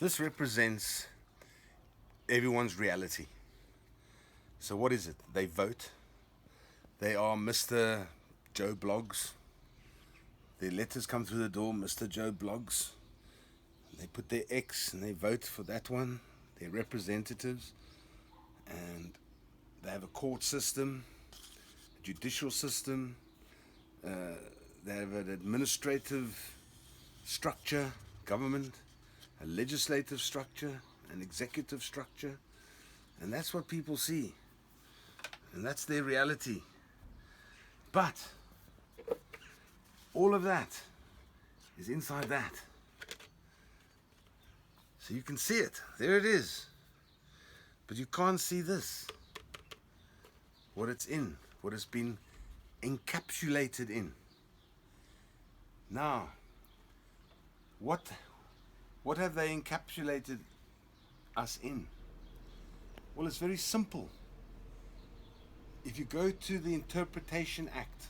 This represents everyone's reality. So what is it? They vote. They are Mr. Joe Blogs. Their letters come through the door, Mr. Joe Blogs. They put their X and they vote for that one, their representatives. And they have a court system, a judicial system. They have an administrative structure, government, a legislative structure, an executive structure. And that's what people see. And that's their reality. But all of that is inside that. So you can see it. There it is. But you can't see this. What it's in. What it's been encapsulated in. Now, what have they encapsulated us in? Well, it's very simple. If you go to the Interpretation Act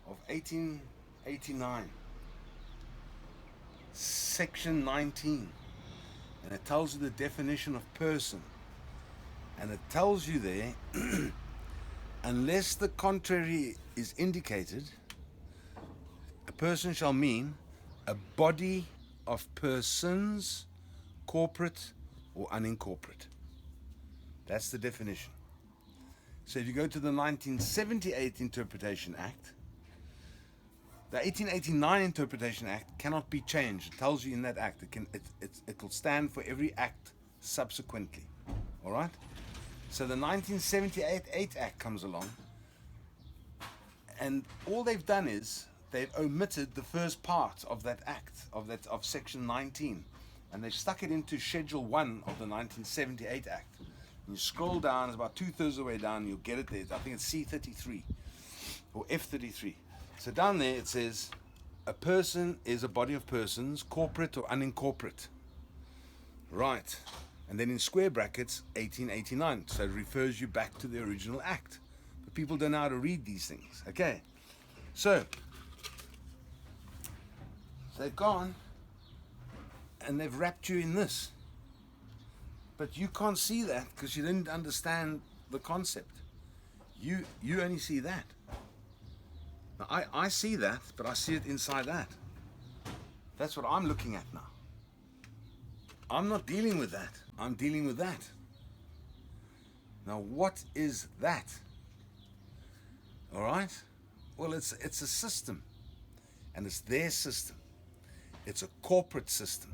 of 1889, section 19, and it tells you the definition of person, and it tells you there, unless the contrary is indicated, a person shall mean a body of persons, corporate or unincorporate. That's the definition. So if you go to the 1978 Interpretation Act, the 1889 Interpretation Act cannot be changed. It tells you in that act. It will stand for every act subsequently. All right? So the 1978 Act comes along, and all they've done is they've omitted the first part of that act, of section 19, and they've stuck it into Schedule 1 of the 1978 Act. And you scroll down, it's about 2/3 of the way down, you'll get it there. I think it's C33 or F33. So down there it says, a person is a body of persons, corporate or unincorporate. Right. And then in square brackets, 1889. So it refers you back to the original act. But people don't know how to read these things. Okay. So they've gone and they've wrapped you in this. But you can't see that because you didn't understand the concept. You only see that. Now, I see that, but I see it inside that. That's what I'm looking at now. I'm not dealing with that. I'm dealing with that. Now, what is that? All right? Well, it's a system, and it's their system. It's a corporate system.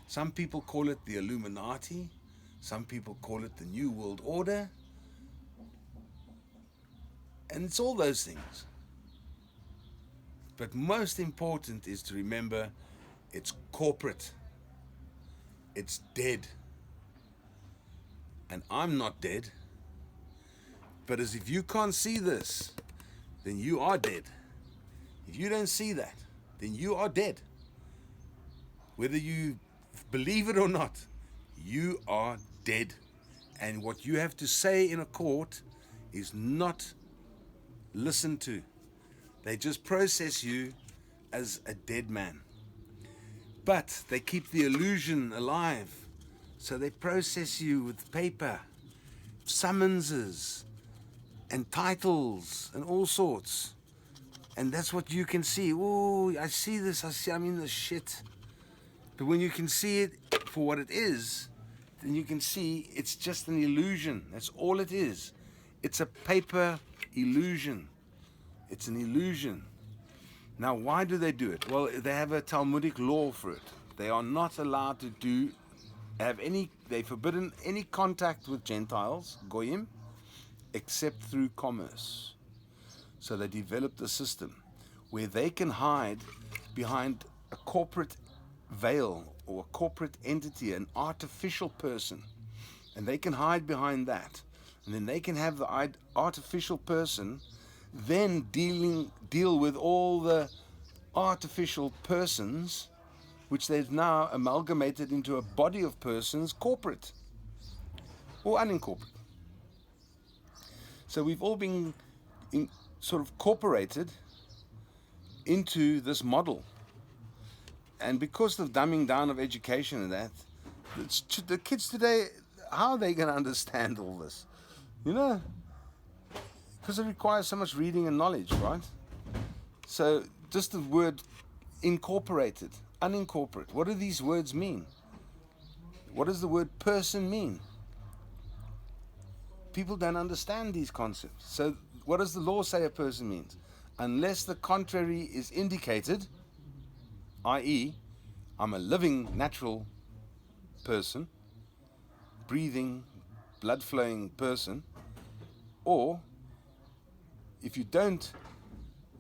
Some people call it the Illuminati. Some people call it the New World Order. And it's all those things. But most important is to remember it's corporate. It's dead. And I'm not dead. But as if you can't see this, then you are dead. If you don't see that, then you are dead. Whether you believe it or not, you are dead. And what you have to say in a court is not listened to. They just process you as a dead man. But they keep the illusion alive. So they process you with paper, summonses, and titles, and all sorts. And that's what you can see. Oh, I see this. I'm in the shit. But when you can see it for what it is, then you can see it's just an illusion. That's all it is. It's a paper illusion. It's an illusion. Now, why do they do it? Well, they have a Talmudic law for it. They are not allowed to they're forbidden any contact with Gentiles, Goyim, except through commerce. So they developed a system where they can hide behind a corporate veil or a corporate entity, an artificial person, and they can hide behind that, and then they can have the artificial person then deal with all the artificial persons which they've now amalgamated into a body of persons, corporate or unincorporated. So we've all been sort of incorporated into this model. And because of dumbing down of education and that, the kids today, how are they going to understand all this? You know, because it requires so much reading and knowledge, right? So just the word incorporated, unincorporate, what do these words mean? What does the word person mean? People don't understand these concepts. So what does the law say a person means? Unless the contrary is indicated, i.e., I'm a living, natural person, breathing, blood-flowing person, or if you don't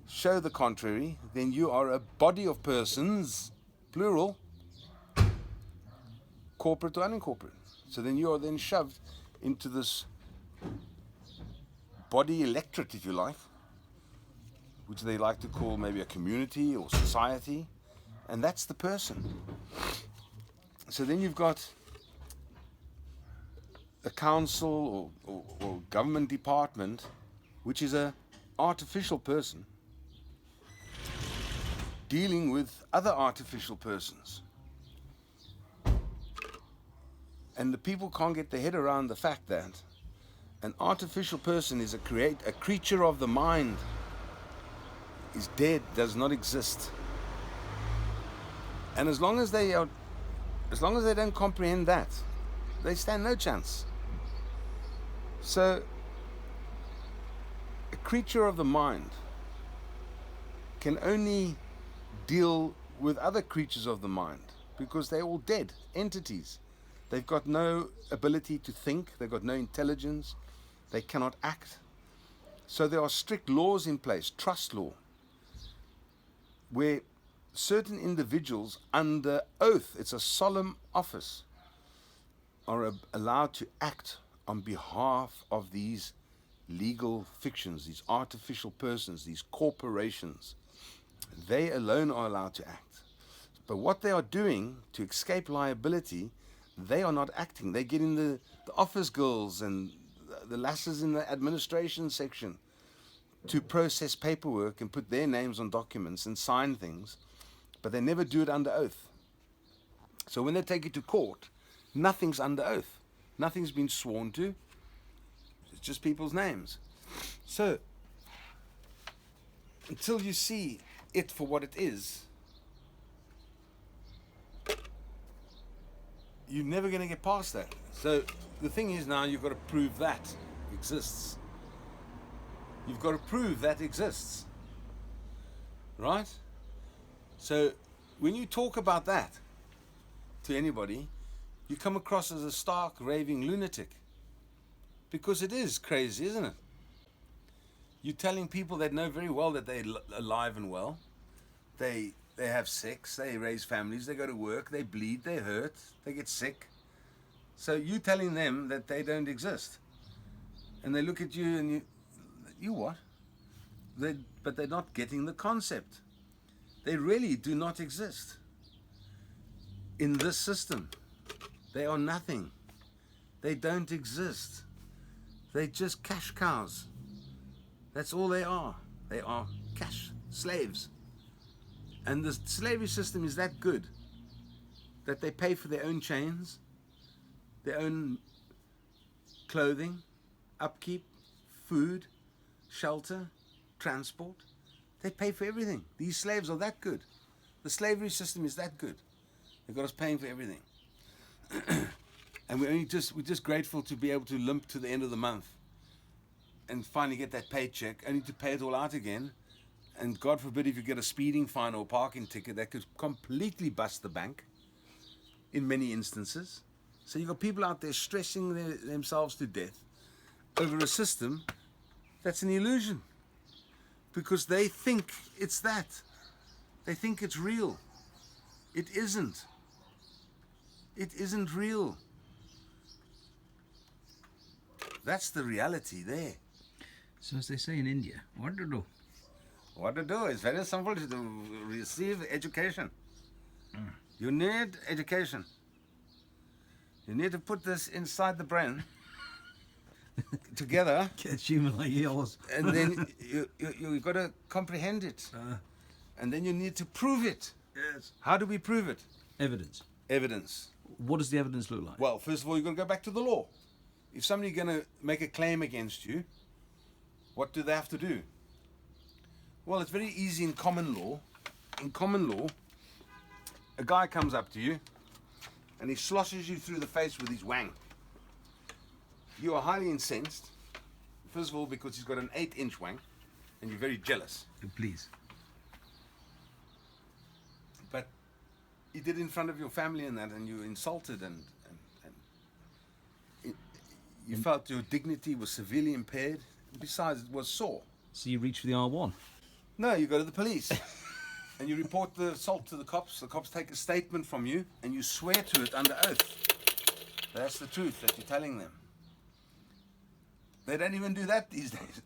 show the contrary, then you are a body of persons, plural, corporate or unincorporated. So then you are then shoved into this body electorate, if you like, which they like to call maybe a community or society, and that's the person. So then you've got a council or government department, which is an artificial person dealing with other artificial persons. And the people can't get their head around the fact that an artificial person is a creature of the mind, is dead, does not exist. And as long as they don't comprehend that, they stand no chance. So a creature of the mind can only deal with other creatures of the mind because they're all dead entities. They've got no ability to think, they've got no intelligence, they cannot act. So there are strict laws in place, trust law, where certain individuals under oath, it's a solemn office, are allowed to act on behalf of these legal fictions, these artificial persons, these corporations. They alone are allowed to act. But what they are doing to escape liability, they are not acting. They get in the office girls and the lasses in the administration section to process paperwork and put their names on documents and sign things, but they never do it under oath. So when they take it to court, nothing's under oath. Nothing's been sworn to. It's just people's names. So until you see it for what it is, you're never going to get past that. So the thing is now you've got to prove that exists. You've got to prove that exists. Right? So when you talk about that to anybody, you come across as a stark, raving lunatic. Because it is crazy, isn't it? You're telling people that know very well that they're alive and well. They have sex, they raise families, they go to work, they bleed, they hurt, they get sick. So you're telling them that they don't exist. And they look at you and you what? But they're not getting the concept. They really do not exist. In this system, they are nothing. They don't exist. They're just cash cows. That's all they are. They are cash slaves. And the slavery system is that good that they pay for their own chains, their own clothing, upkeep, food, shelter, transport. They pay for everything. These slaves are that good. The slavery system is that good. They've got us paying for everything. And we're just grateful to be able to limp to the end of the month and finally get that paycheck, only to pay it all out again. And God forbid if you get a speeding fine or a parking ticket, that could completely bust the bank in many instances. So you've got people out there stressing themselves to death over a system that's an illusion. Because they think it's that. They think it's real. It isn't. It isn't real. That's the reality there. So as they say in India, what to do? What to do? It's very simple to receive education. You need education. You need to put this inside the brain together. Catch human like yours. And then you've got to comprehend it. And then you need to prove it. Yes. How do we prove it? Evidence. Evidence. What does the evidence look like? Well, first of all, you're going to go back to the law. If somebody's going to make a claim against you, what do they have to do? Well, it's very easy in common law. In common law, a guy comes up to you and he sloshes you through the face with his wang. You are highly incensed, first of all, because he's got an 8-inch wang and you're very jealous. Please. But he did it in front of your family and that, and you were insulted and you felt your dignity was severely impaired. Besides, it was sore. So you reach for the R1. No, you go to the police and you report the assault to the cops. The cops take a statement from you and you swear to it under oath. That's the truth that you're telling them. They don't even do that these days.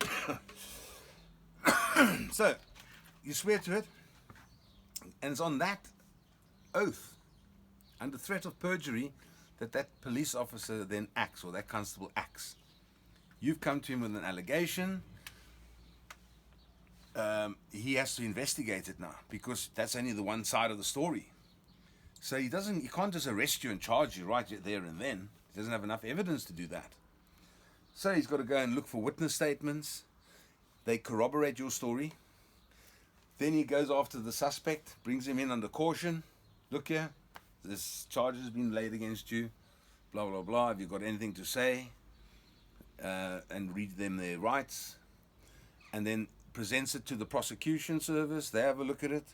So, you swear to it, and it's on that oath, under threat of perjury, that police officer then acts, or that constable acts. You've come to him with an allegation. He has to investigate it now, because that's only the one side of the story. So he can't just arrest you and charge you right there and then. He doesn't have enough evidence to do that. So he's got to go and look for witness statements. They corroborate your story. Then he goes after the suspect, brings him in under caution. Look here, this charge has been laid against you. Blah, blah, blah. Have you got anything to say? And read them their rights. And then presents it to the prosecution service. They have a look at it.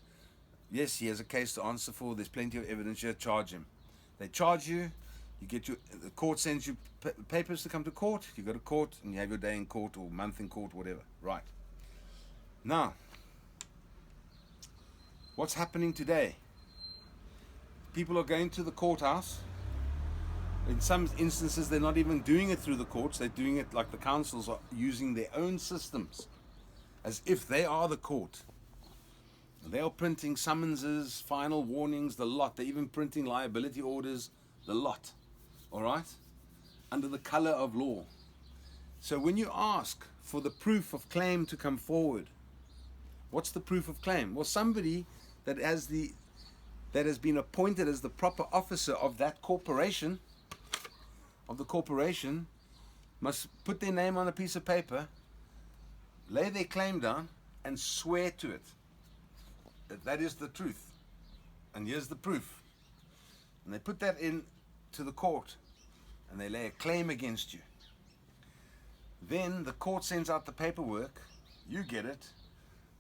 Yes, he has a case to answer for. There's plenty of evidence here. Charge him. They charge you. The court sends you papers to come to court. You go to court and you have your day in court or month in court, whatever. Right. Now, what's happening today? People are going to the courthouse. In some instances, they're not even doing it through the courts. They're doing it like the councils are using their own systems, as if they are the court. They are printing summonses, final warnings, the lot. They're even printing liability orders, the lot. All right? Under the color of law. So when you ask for the proof of claim to come forward, what's the proof of claim? Well, somebody that has been appointed as the proper officer of that corporation, must put their name on a piece of paper, lay their claim down, and swear to it. That is the truth. And here's the proof. And they put that in to the court, and they lay a claim against you. Then the court sends out the paperwork, you get it,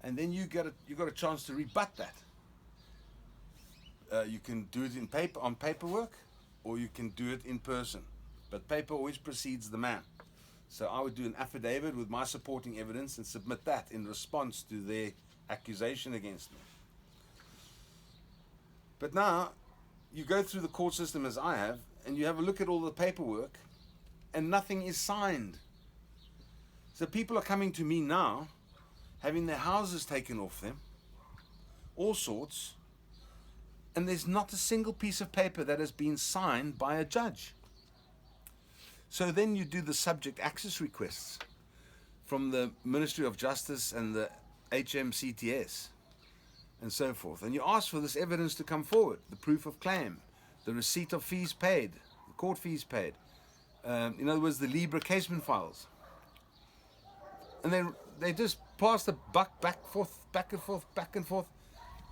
and then you got a chance to rebut that. You can do it on paperwork, or you can do it in person. But paper always precedes the man. So I would do an affidavit with my supporting evidence and submit that in response to their accusation against me. But now, you go through the court system as I have, and you have a look at all the paperwork, and nothing is signed. So people are coming to me now, having their houses taken off them, all sorts, and there's not a single piece of paper that has been signed by a judge. So then you do the subject access requests from the Ministry of Justice and the HMCTS and so forth. And you ask for this evidence to come forward, the proof of claim, the receipt of fees paid, the court fees paid. In other words, the Libra casement files. And they just pass the buck back and forth.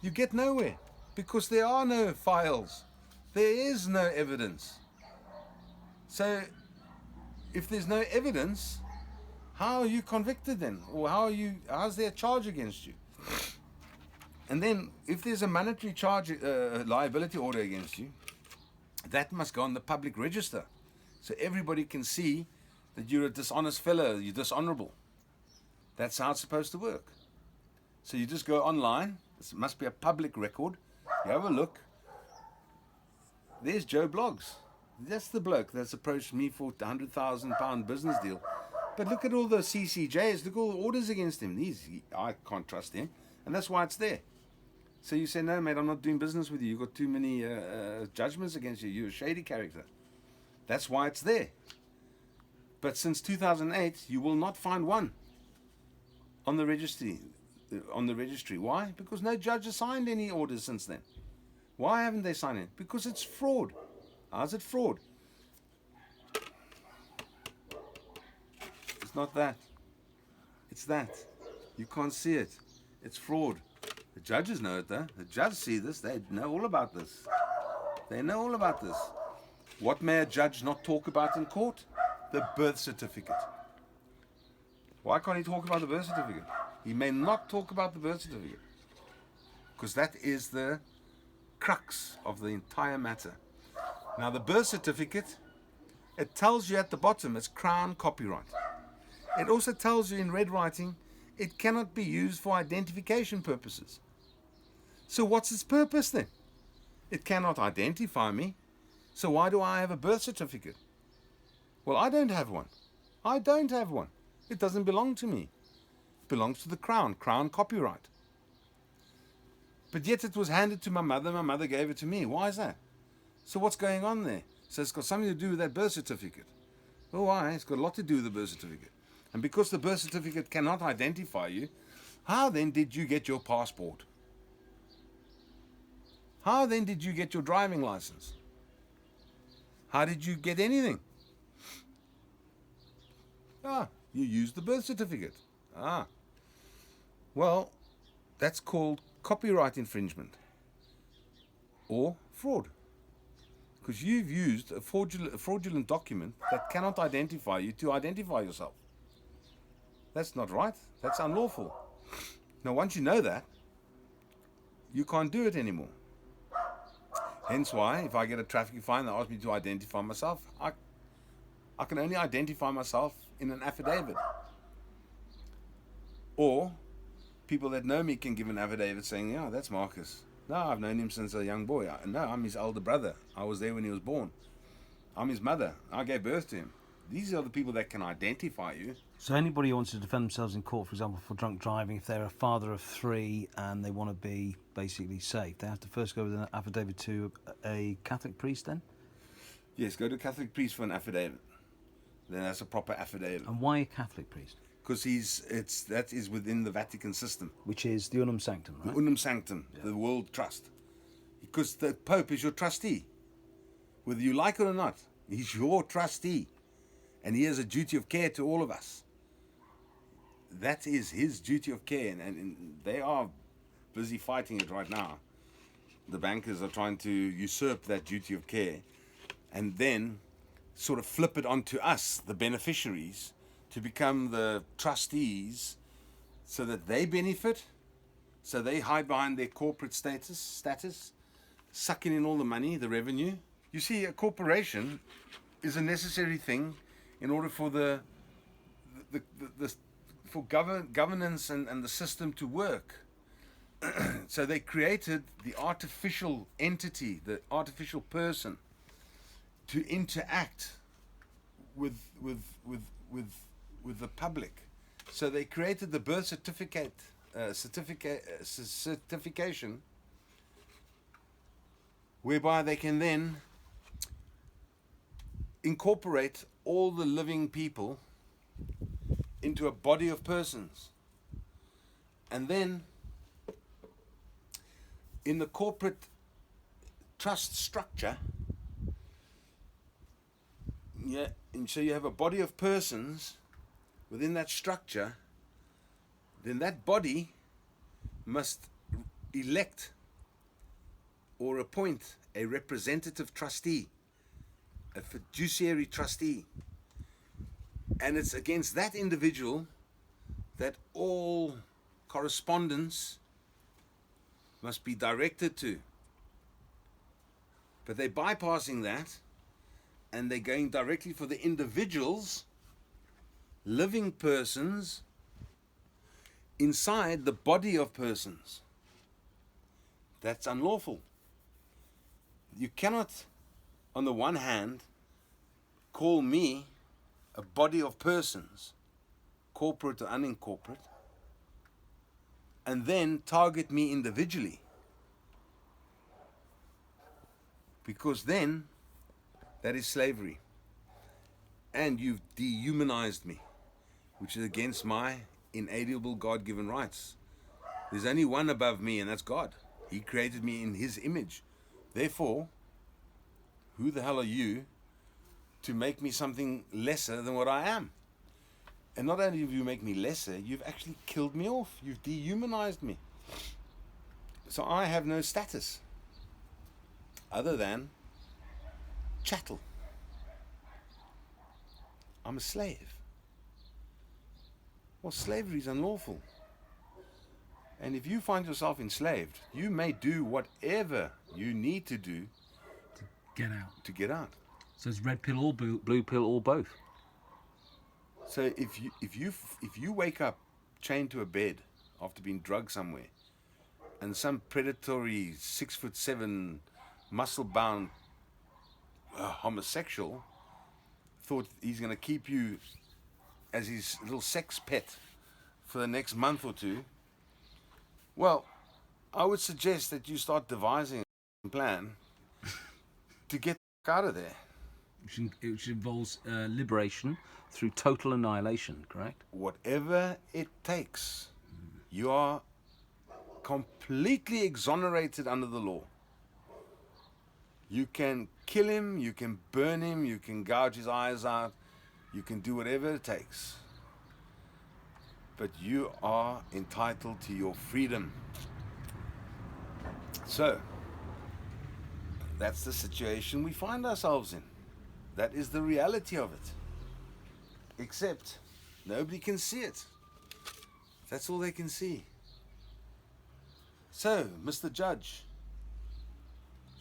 You get nowhere because there are no files. There is no evidence. So if there's no evidence, how are you convicted then? Or how's there a charge against you? And then if there's a monetary charge, liability order against you, that must go on the public register. So everybody can see that you're a dishonest fellow, you're dishonorable. That's how it's supposed to work. So you just go online, this must be a public record, you have a look, there's Joe Bloggs. That's the bloke that's approached me for a £100,000 business deal. But look at all the CCJs, look at all the orders against him. I can't trust him, and that's why it's there. So you say, no, mate, I'm not doing business with you. You've got too many judgments against you. You're a shady character. That's why it's there. But since 2008, you will not find one on the registry. Why? Because no judge has signed any orders since then. Why haven't they signed it? Because it's fraud. How's it fraud? It's not that. It's that. You can't see it. It's fraud. The judges know it though. The judges see this. They know all about this. They know all about this. What may a judge not talk about in court? The birth certificate. Why can't he talk about the birth certificate? He may not talk about the birth certificate. Because that is the crux of the entire matter. Now the birth certificate, it tells you at the bottom it's Crown copyright. It also tells you in red writing it cannot be used for identification purposes. So what's its purpose then? It cannot identify me. So why do I have a birth certificate? Well, I don't have one. I don't have one. It doesn't belong to me. It belongs to the Crown copyright. But yet it was handed to my mother gave it to me. Why is that? So what's going on there? So it's got something to do with that birth certificate. Well, why? It's got a lot to do with the birth certificate. And because the birth certificate cannot identify you, how then did you get your passport? How then did you get your driving license? How did you get anything? You used the birth certificate. Well, that's called copyright infringement or fraud. Because you've used a fraudulent document that cannot identify you to identify yourself. That's not right. That's unlawful. Now, once you know that, you can't do it anymore. Hence why, if I get a traffic fine that asks me to identify myself, I can only identify myself in an affidavit. Or people that know me can give an affidavit saying, yeah, that's Marcus. No, I've known him since a young boy. No, I'm his older brother. I was there when he was born. I'm his mother. I gave birth to him. These are the people that can identify you. So anybody who wants to defend themselves in court, for example, for drunk driving, if they're a father of 3 and they want to be basically safe, they have to first go with an affidavit to a Catholic priest then? Yes, go to a Catholic priest for an affidavit. Then that's a proper affidavit. And why a Catholic priest? Because that is within the Vatican system. Which is the Unum Sanctum, right? The Unum Sanctum, yeah. The World Trust. Because the Pope is your trustee. Whether you like it or not, he's your trustee. And he has a duty of care to all of us. That is his duty of care. And they are busy fighting it right now. The bankers are trying to usurp that duty of care. And then sort of flip it onto us, the beneficiaries, to become the trustees so that they benefit, so they hide behind their corporate status, sucking in all the money, the revenue. You see, a corporation is a necessary thing in order for governance and the system to work. So they created the artificial entity, the artificial person, to interact with the public. So they created the birth certification, whereby they can then incorporate all the living people into a body of persons. And then in the corporate trust structure, yeah, and so you have a body of persons within that structure, then that body must elect or appoint a representative trustee, a fiduciary trustee. And it's against that individual that all correspondence must be directed to. But they're bypassing that, and they're going directly for the individuals, living persons, inside the body of persons. That's unlawful. You cannot, on the one hand, call me a body of persons, corporate or unincorporate, and then target me individually. Because then, that is slavery. And you've dehumanized me, which is against my inalienable God-given rights. There's only one above me, and that's God. He created me in his image. Therefore, who the hell are you to make me something lesser than what I am? And not only have you make me lesser, you've actually killed me off. You've dehumanized me. So I have no status other than chattel. I'm a slave. Well, slavery is unlawful. And if you find yourself enslaved, you may do whatever you need to do Get out. to get out. So it's red pill or blue pill or both. So if you wake up chained to a bed after being drugged somewhere, and some predatory 6'7" muscle-bound homosexual thought he's going to keep you as his little sex pet for the next month or two, well, I would suggest that you start devising a plan to get out of there. Which involves liberation through total annihilation, correct? Whatever it takes. You are completely exonerated under the law. You can kill him, you can burn him, you can gouge his eyes out, you can do whatever it takes. But you are entitled to your freedom. So, that's the situation we find ourselves in. That is the reality of it. Except, nobody can see it. That's all they can see. So, Mr. Judge,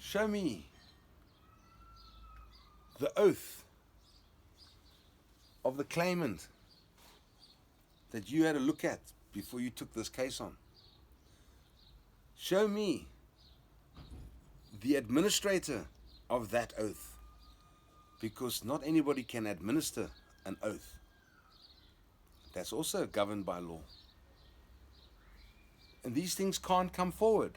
show me the oath of the claimant that you had a look at before you took this case on. Show me the administrator of that oath, because not anybody can administer an oath. That's also governed by law. And these things can't come forward.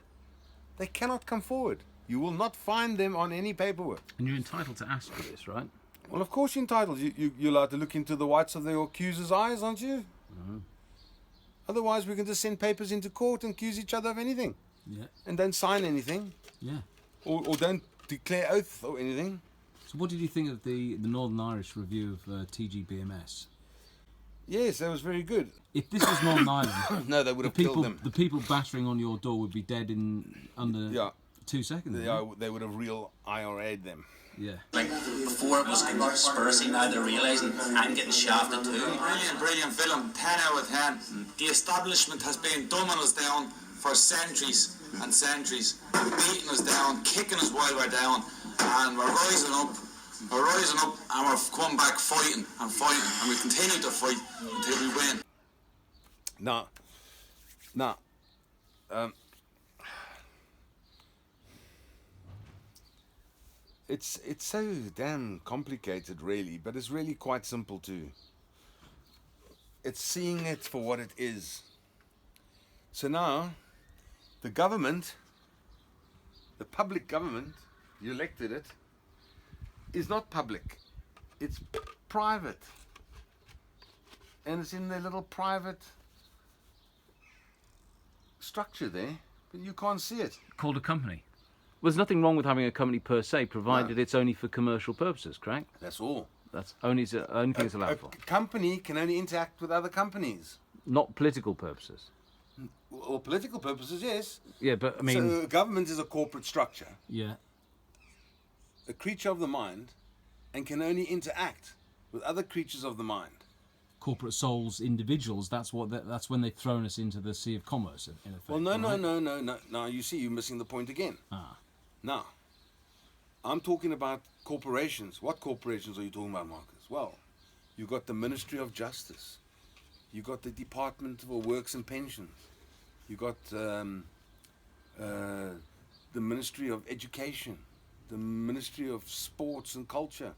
They cannot come forward. You will not find them on any paperwork. And you're entitled to ask for this, right? Well, of course you're entitled. You're allowed to look into the whites of the accuser's eyes, aren't you? Mm-hmm. Otherwise, we can just send papers into court and accuse each other of anything. Yeah. And don't sign anything. Yeah. Or don't declare oath or anything. So what did you think of the Northern Irish review of TGBMS? Yes, that was very good. If this was Northern Ireland, No, they would have killed them. the people battering on your door would be dead in under 2 seconds. They would have real IRA'd them. Yeah. Like before it was a conspiracy, now they're realising I'm getting shafted too. Brilliant film, 10 out of 10. The establishment has been dumbing us down for centuries and centuries, beating us down, kicking us while we're down, and we're rising up, and we're coming back fighting, and we continue to fight until we win. Now, it's so damn complicated, really, but it's really quite simple too. It's seeing it for what it is. So now, the government, the public government, you elected it, is not public. It's private. And it's in their little private structure there, but you can't see it. Called a company. Well, there's nothing wrong with having a company per se, provided it's only for commercial purposes, correct? That's all. That's only thing it's allowed A for. company can only interact with other companies. Not political purposes. Or political purposes, yes. Yeah, but I mean... So government is a corporate structure, Yeah. a creature of the mind, and can only interact with other creatures of the mind. Corporate souls, individuals, that's when they've thrown us into the sea of commerce, in effect. Well, no, right? no. You see, you're missing the point again. Ah. Now, I'm talking about corporations. What corporations are you talking about, Marcus? Well, you've got the Ministry of Justice. You've got the Department for Works and Pensions. You've got the Ministry of Education, the Ministry of Sports and Culture.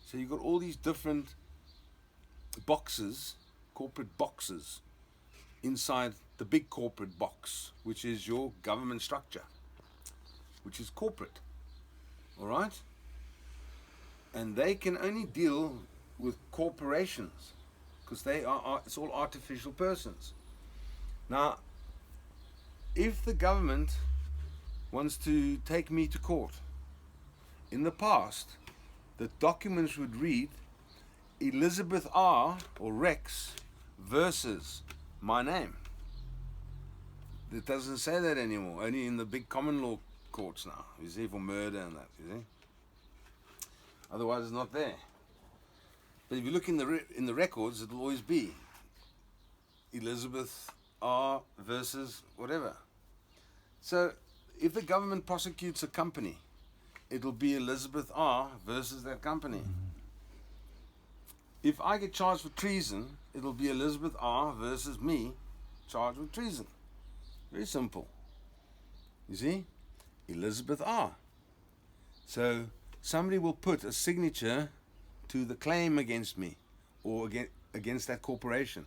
So you've got all these different boxes, corporate boxes, inside the big corporate box, which is your government structure, which is corporate. All right? And they can only deal with corporations because it's all artificial persons. Now, if the government wants to take me to court. In the past, the documents would read Elizabeth R. or Rex versus my name. It doesn't say that anymore, only in the big common law courts now, you see, for murder and that, you see. Otherwise it's not there. But if you look in the records, it'll always be Elizabeth R. versus whatever. So if the government prosecutes a company, it'll be Elizabeth R. versus that company. If I get charged for treason, it'll be Elizabeth R. versus me charged with treason. Very simple. You see? Elizabeth R. So somebody will put a signature to the claim against me or against that corporation.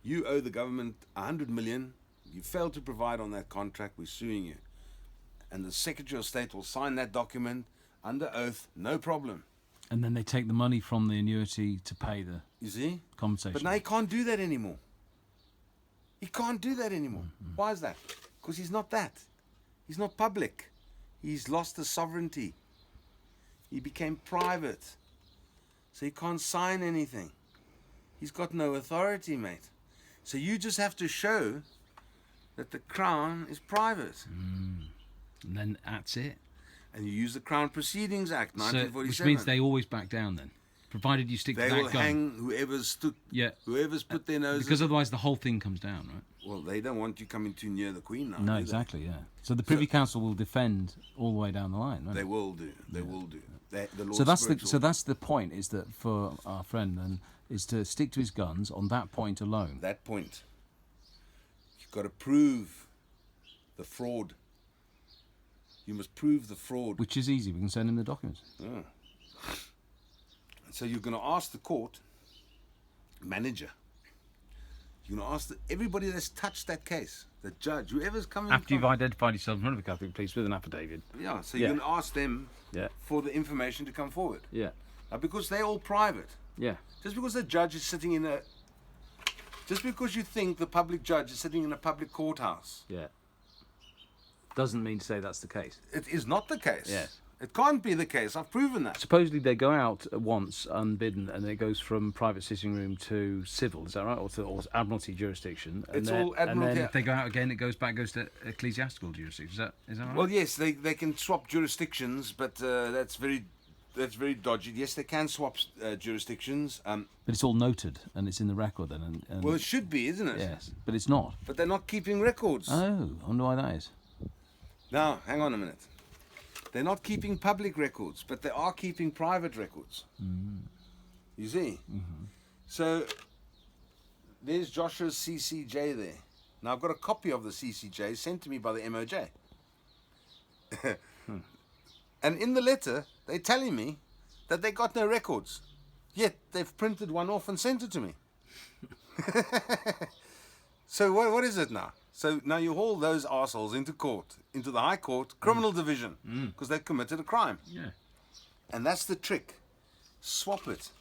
You owe the government 100 million. You failed to provide on that contract. We're suing you. And the Secretary of State will sign that document under oath, no problem. And then they take the money from the annuity to pay the You see? compensation. But now he can't do that anymore. He can't do that anymore. Why is that? Because he's not that. He's not public. He's lost his sovereignty. He became private. So he can't sign anything. He's got no authority, mate. So you just have to show that the Crown is private. And then that's it. And you use the Crown Proceedings Act, So, 1947. which means they always back down then, provided you stick They to will that gun. hang whoever's put their noses. Because otherwise the whole thing comes down, right? Well, they don't want you coming too near the Queen now. No, do they? exactly, yeah. So the Privy Council will defend all the way down the line, right? They will do. They will do. The Lord So that's Spiritual. that's the point, is that for our friend then is to stick to his guns on that point alone. That point. You've got to prove the fraud. You must prove the fraud. Which is easy. We can send him the documents. Yeah. So you're going to ask the court manager. You're going to ask everybody that's touched that case, the judge, whoever's coming. After you've identified yourself in front of a Catholic police with an affidavit. Yeah. So you're Yeah. going to ask them Yeah. for the information to come forward. Yeah. Now, because they're all private. Yeah. Just because the judge is sitting in a. Just because you think the public judge is sitting in a public courthouse, Yeah. Doesn't mean to say that's the case. it is not the case. Yes. It can't be the case. I've proven that. Supposedly they go out once unbidden, and it goes from private sitting room to civil. Is that right? Or Admiralty jurisdiction. And It's then, all Admiralty. And then if they go out again, it goes to ecclesiastical jurisdiction. Is that right? Well, yes, they can swap jurisdictions, but that's very dodgy. Yes, they can swap jurisdictions. But it's all noted and it's in the record then. And Well, it should be, isn't it? yes, but it's not. But they're not keeping records. Oh, I wonder why that is. Now, hang on a minute. They're not keeping public records, but they are keeping private records. You see? So there's Joshua's CCJ there. Now, I've got a copy of the CCJ sent to me by the MOJ. And in the letter, they're telling me that they got no records. Yet they've printed one off and sent it to me. So what is it now? So now you haul those arseholes into court, into the High Court, Criminal Division, because they committed a crime. Yeah. And that's the trick. Swap it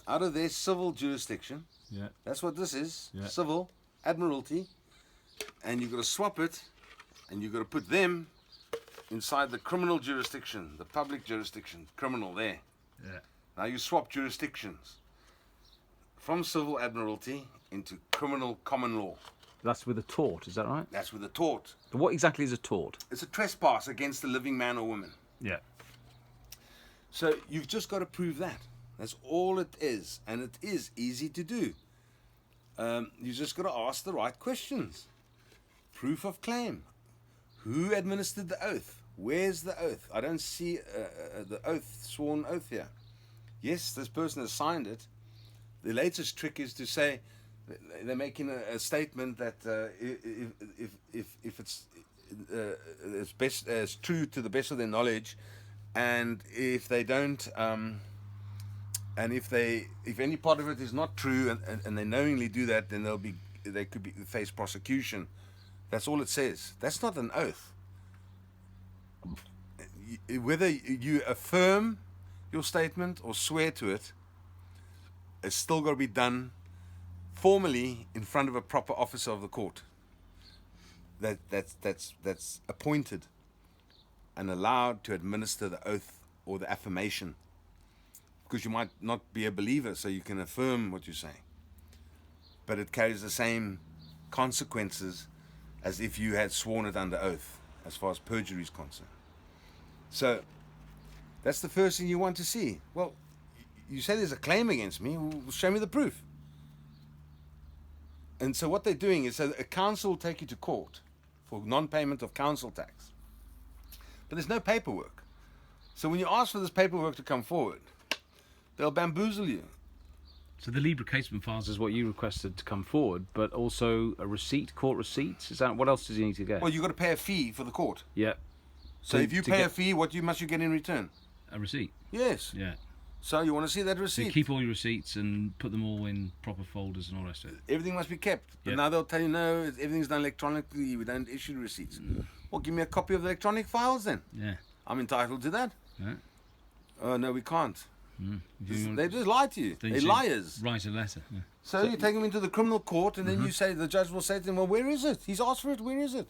out of their civil jurisdiction. Yeah. That's what this is. Yeah. Civil, Admiralty. And you've got to swap it, and you've got to put them inside the criminal jurisdiction, the public jurisdiction, criminal there. Yeah. Now you swap jurisdictions from civil Admiralty into criminal common law. That's with a tort, is that right? That's with a tort. But what exactly is a tort? It's a trespass against a living man or woman. Yeah. So you've just got to prove that. That's all it is. And it is easy to do. You just got to ask the right questions. Proof of claim. Who administered the oath? Where's the oath? I don't see the oath, sworn oath here. Yes, this person has signed it. The latest trick is to say, they're making a statement that if it's best as true to the best of their knowledge, and if they don't, and if any part of it is not true, and they knowingly do that, then they could face prosecution. That's all it says. That's not an oath. Whether you affirm your statement or swear to it, it's still got to be done formally in front of a proper officer of the court. that's appointed and allowed to administer the oath or the affirmation, because you might not be a believer, so you can affirm what you're saying, but it carries the same consequences as if you had sworn it under oath, as far as perjury is concerned. So that's the first thing you want to see. Well, you say there's a claim against me, well, show me the proof. And so what they're doing is, so a council will take you to court for non-payment of council tax. But there's no paperwork. So when you ask for this paperwork to come forward, they'll bamboozle you. So the Libra casement files is what you requested to come forward, but also a receipt, court receipts. Is that what else does he need to get? Well, you've got to pay a fee for the court. Yeah. So if you pay a fee, what must you get in return? A receipt. Yes. Yeah. So you want to see that So receipt? you keep all your receipts and put them all in proper folders and all the rest of it. Everything must be kept. But Yeah. now they'll tell you, no, everything's done electronically. We don't issue receipts. Well, give me a copy of the electronic files then. Yeah. I'm entitled to that. Yeah. Oh, no, we can't. If you want- They just lie to you. then They're you liars. Write a letter. Yeah. So you take him into the criminal court, and then you say, the judge will say to him, well, where is it? He's asked for it. Where is it?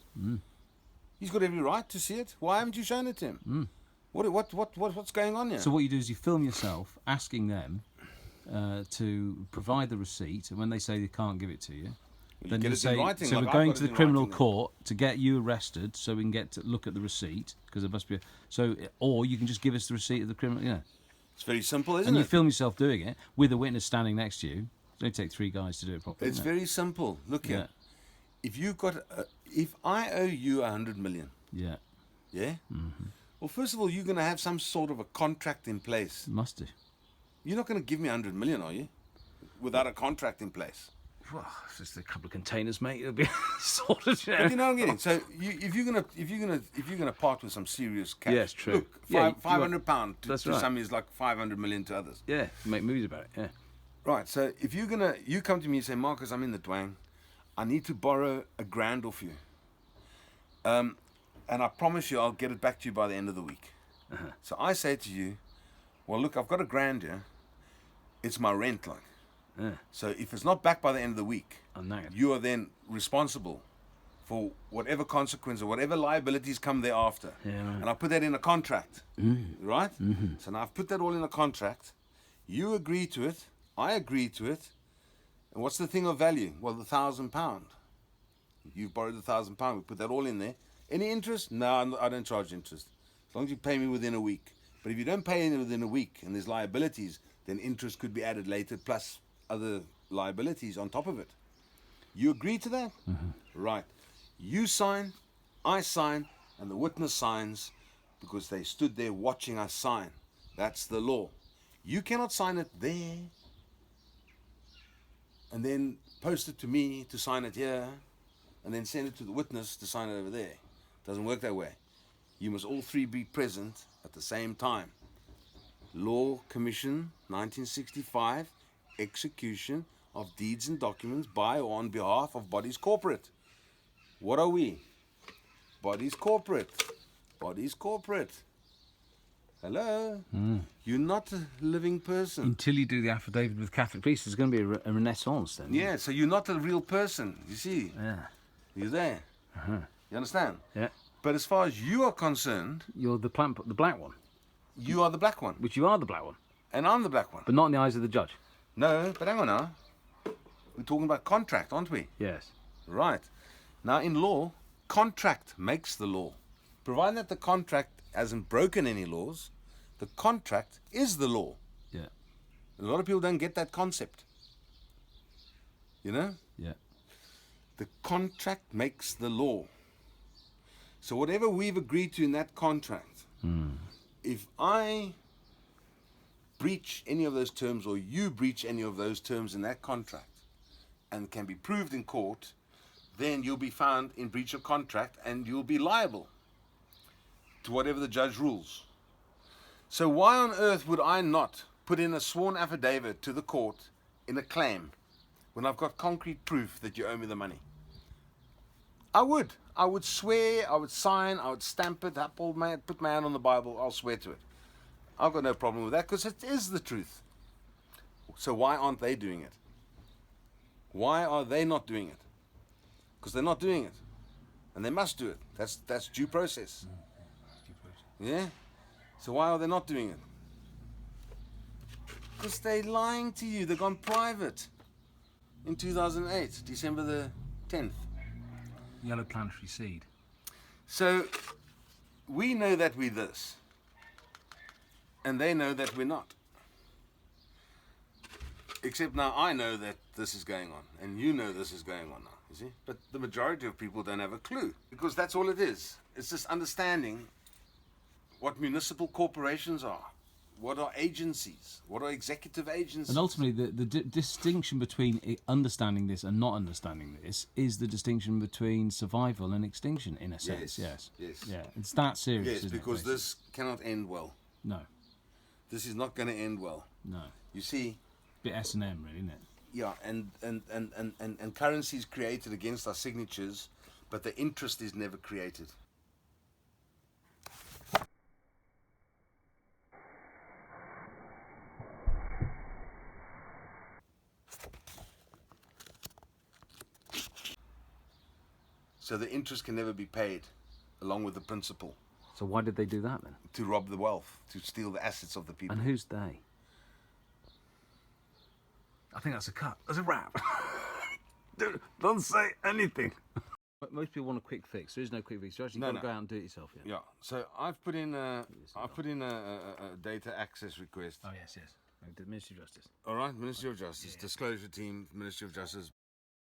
He's got every right to see it. Why haven't you shown it to him? What's going on here? So what you do is you film yourself asking them to provide the receipt, and when they say they can't give it to you, then get you it in say, writing, so like we're I've going got to it the in criminal writing then. court to get you arrested, so we can get to look at the receipt, because there must be or you can just give us the receipt of the criminal, yeah. It's very simple, isn't And you it? film yourself doing it with a witness standing next to you. It only take 3 guys to do it properly. It's isn't it? very simple. Look here. Yeah. If I owe you 100 million, Yeah, yeah? Well, first of all, you're going to have some sort of a contract in place. must do. You're not going to give me 100 million, are you? Without a contract in place. Well, it's just a couple of containers, mate. It'll be sorted. But you know what I'm getting. So if you're gonna part with some serious cash, Yes, true. Look, Yeah, £500 that's to right. some is like 500 million to others. Yeah, make movies about it. Yeah. Right. So if you come to me and say, Marcus, I'm in the twang, I need to borrow $1,000 off you, and I promise you I'll get it back to you by the end of the week. So I say to you, well, look, I've got $1,000 here. It's my rent, like. Yeah. So if it's not back by the end of the week, I'm knackered. you are then responsible for whatever consequence or whatever liabilities come thereafter. Yeah, right. And I put that in a contract, right? So now I've put that all in a contract. You agree to it. I agree to it. And what's the thing of value? Well, the £1,000. You've borrowed the £1,000. We put that all in there. Any interest? No, I don't charge interest. As long as you pay me within a week. But if you don't pay me within a week and there's liabilities, then interest could be added later, plus other liabilities on top of it. You agree to that? Right. You sign, I sign, and the witness signs because they stood there watching us sign. That's the law. You cannot sign it there and then post it to me to sign it here and then send it to the witness to sign it over there. It doesn't work that way. You must all three be present at the same time. Law Commission 1965, execution of deeds and documents by or on behalf of bodies corporate. What are we? Bodies corporate. Bodies corporate. Hello? You're not a living person. Until you do the affidavit with Catholic priests, there's going to be a renaissance then. Yeah, so you're not a real person. You see? Yeah. You're there. You understand? Yeah. But as far as you are concerned, You're the black one, you are the black one. which you are the black one, And I'm the black one. but not in the eyes of the judge. No, but hang on now. We're talking about contract, aren't we? Yes. Right. Now, in law, contract makes the law. Provided that the contract hasn't broken any laws, the contract is the law. Yeah. A lot of people don't get that concept. You know? Yeah. The contract makes the law. So whatever we've agreed to in that contract, if I breach any of those terms or you breach any of those terms in that contract and can be proved in court, then you'll be found in breach of contract and you'll be liable to whatever the judge rules. So why on earth would I not put in a sworn affidavit to the court in a claim when I've got concrete proof that you owe me the money? I would swear, I would sign, I would stamp it, put my hand on the Bible, I'll swear to it. I've got no problem with that because it is the truth. So why aren't they doing it? Why are they not doing it? Because they're not doing it. and they must do it. That's due process. Yeah? So why are they not doing it? Because they're lying to you. They've gone private in 2008, December the 10th. Yellow planetary seed. So we know that we're this, and they know that we're not. Except now I know that this is going on, and you know this is going on now, you see? But the majority of people don't have a clue, because that's all it is. It's just understanding what municipal corporations are, what are agencies, what are executive agencies. And ultimately, the distinction between understanding this and not understanding this is the distinction between survival and extinction, in a sense. Yes. Yeah, it's that serious. Yes, isn't because it, this cannot end well. No. This is not going to end well. No. You see, Bit S&M, really, isn't it? yeah, and currency is created against our signatures, but the interest is never created. So the interest can never be paid, along with the principal, So why did they do that then? to rob the wealth, to steal the assets of the people. And who's they? I think that's a cut. That's a wrap. Don't say anything. Most people want a quick fix. There is no quick fix. You actually got to go out and do it yourself. Yeah. Yeah. So I've put in a data access request. Oh yes. The Ministry of Justice. All right, Ministry of Justice, disclosure team, Ministry of Justice,